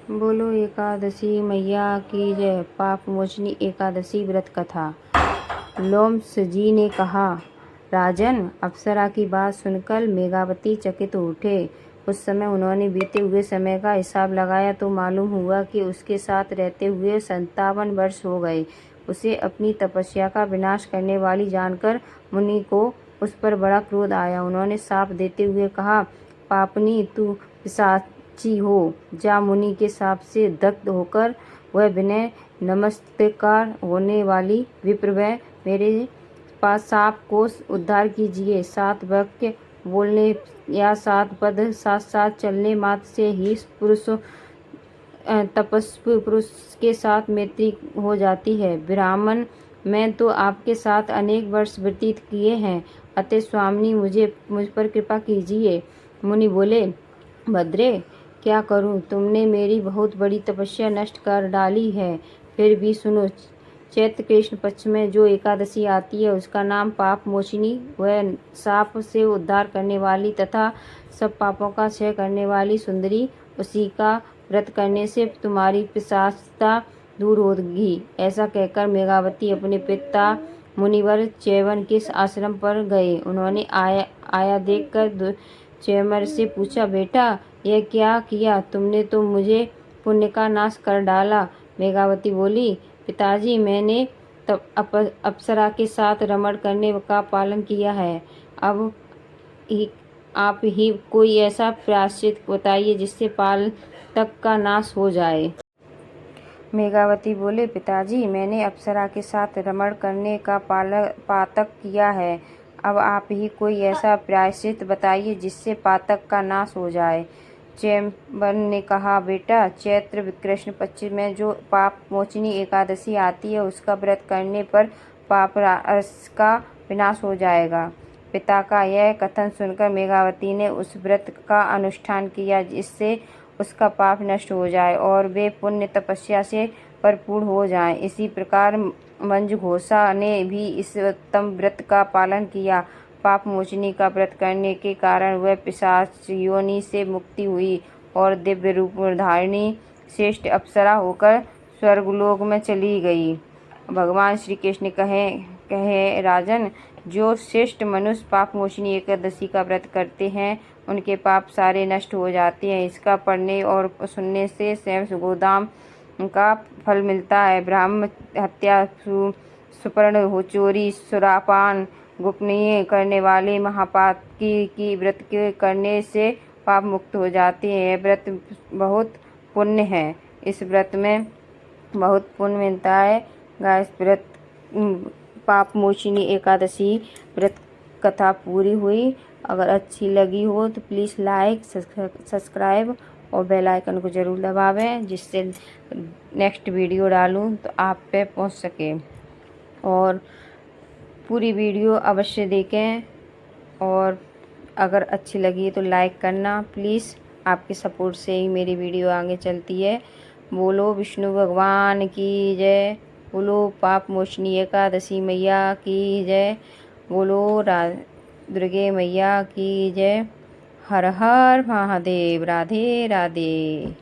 बोलो एकादशी मैया की जय। पाप मोचनी एकादशी व्रत कथा। लोमस जी ने कहा, राजन, अप्सरा की बात सुनकर मेघावती चकित उठे। उस समय उन्होंने बीते हुए समय का हिसाब लगाया तो मालूम हुआ कि उसके साथ रहते हुए 57 वर्ष हो गए। उसे अपनी तपस्या का विनाश करने वाली जानकर मुनि को उस पर बड़ा क्रोध आया। उन्होंने शाप देते हुए कहा, पापनी, तू पिशाची हो जा। मुनि के शाप से दग्ध होकर वह विनय नमस्कार होने वाली विप्र, वह मेरे पास शाप को उद्धार कीजिए। 7 वाक्य बोलने या 7 पद साथ साथ चलने मात्र से ही तपस्वी पुरुष के साथ मैत्री हो जाती है। ब्राह्मण, मैं तो आपके साथ अनेक वर्ष व्यतीत किए हैं, अतः स्वामिनी मुझ पर कृपा कीजिए। मुनि बोले, भद्रे, क्या करूं? तुमने मेरी बहुत बड़ी तपस्या नष्ट कर डाली है। फिर भी सुनो, चैत्र कृष्ण पक्ष में जो एकादशी आती है उसका नाम पाप मोचिनी, वह शाप से उद्धार करने वाली तथा सब पापों का क्षय करने वाली सुंदरी, उसी का व्रत करने से तुम्हारी पिशाचता दूर होगी। ऐसा कहकर मेघावती अपने पिता मुनिवर च्यवन के आश्रम पर गए। उन्होंने आया देखकर च्यवन से पूछा, बेटा, यह क्या किया तुमने? तो मुझे पुण्य का नाश कर डाला। मेघावती बोली, पिताजी, मैंने अप्सरा के साथ रमण करने का पालन किया है। अब आप ही कोई ऐसा प्रायश्चित बताइए जिससे पातक का नाश हो जाए। मेघावती बोले, पिताजी, मैंने अप्सरा के साथ रमण करने का पातक किया है। अब आप ही कोई ऐसा प्रायश्चित बताइए जिससे पातक का नाश हो जाए। च्यवन ने कहा, बेटा, चैत्र कृष्ण पक्ष में जो पाप मोचनी एकादशी आती है उसका व्रत करने पर पाप राशि का विनाश हो जाएगा। पिता का यह कथन सुनकर मेघावती ने उस व्रत का अनुष्ठान किया जिससे उसका पाप नष्ट हो जाए और वे पुण्य तपस्या से भरपूर हो जाएं। इसी प्रकार मंजुघोषा ने भी इस उत्तम व्रत का पालन किया। पाप मोचनी का व्रत करने के कारण वह पिशाच योनि से मुक्ति हुई और दिव्य रूप धारिणी श्रेष्ठ अप्सरा होकर स्वर्गलोक में चली गई। भगवान श्री कृष्ण कहे, राजन, जो श्रेष्ठ मनुष्य पाप मोचनी एकादशी का व्रत करते हैं उनके पाप सारे नष्ट हो जाते हैं। इसका पढ़ने और सुनने से स्वयं गोदाम का फल मिलता है। ब्राह्मण हत्या, सुपर्ण हो चोरी, सुरापान, गोपनीय करने वाले महापाप की व्रत के करने से पाप मुक्त हो जाते हैं। यह व्रत बहुत पुण्य है। इस व्रत में बहुत पुण्य मिलता है। गाइस, व्रत पाप मोचनी एकादशी व्रत कथा पूरी हुई। अगर अच्छी लगी हो तो प्लीज़ लाइक, सब्सक्राइब और बेल आइकन को ज़रूर दबावें, जिससे नेक्स्ट वीडियो डालूं तो आप पे पहुंच सके। और पूरी वीडियो अवश्य देखें और अगर अच्छी लगी तो लाइक करना प्लीज़। आपके सपोर्ट से ही मेरी वीडियो आगे चलती है। बोलो विष्णु भगवान की जय। बोलो पाप मोचनी एकादशी मैया की जय। बोलो दुर्गे मैया की जय। हर हर महादेव। राधे राधे।